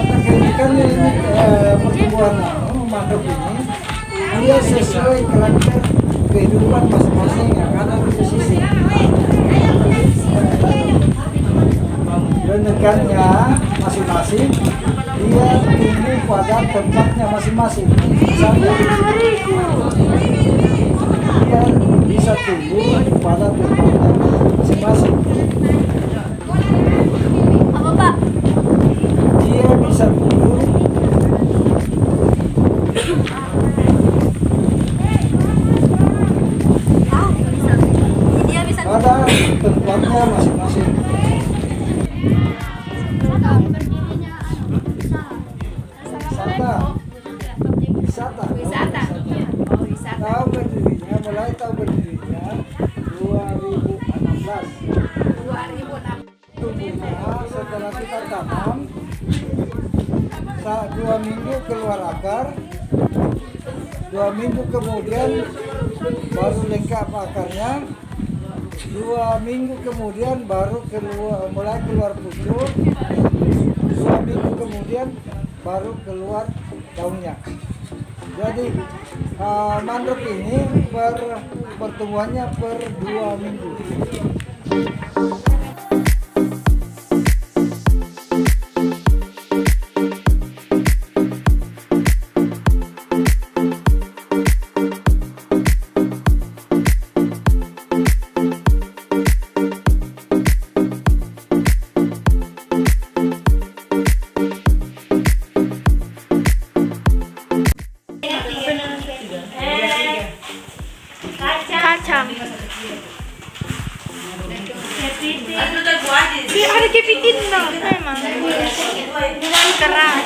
ini kan ini pertumbuhan mangrove ini dia sesuai karakter kehidupan masing-masing yang ada di sisi. Bentuknya masing-masing dia tumbuh pada tempatnya masing-masing. Misalnya dia bisa tumbuh pada tempatnya masing-masing. Apa Pak? Dia bisa tumbuh Dia bisa pada tempatnya masing-masing. Wisata. Tahun berdirinya, mulai tahun berdirinya 2016. Tumbuhnya setelah kita tanam 2 minggu keluar akar, 2 minggu kemudian baru lengkap akarnya, 2 minggu kemudian baru mulai keluar pucuk, 2 minggu kemudian baru keluar daunnya. Jadi mangrove ini pertumbuhannya per 2 minggu. kacang. Ada kepiting dong, emang. Bukan keras.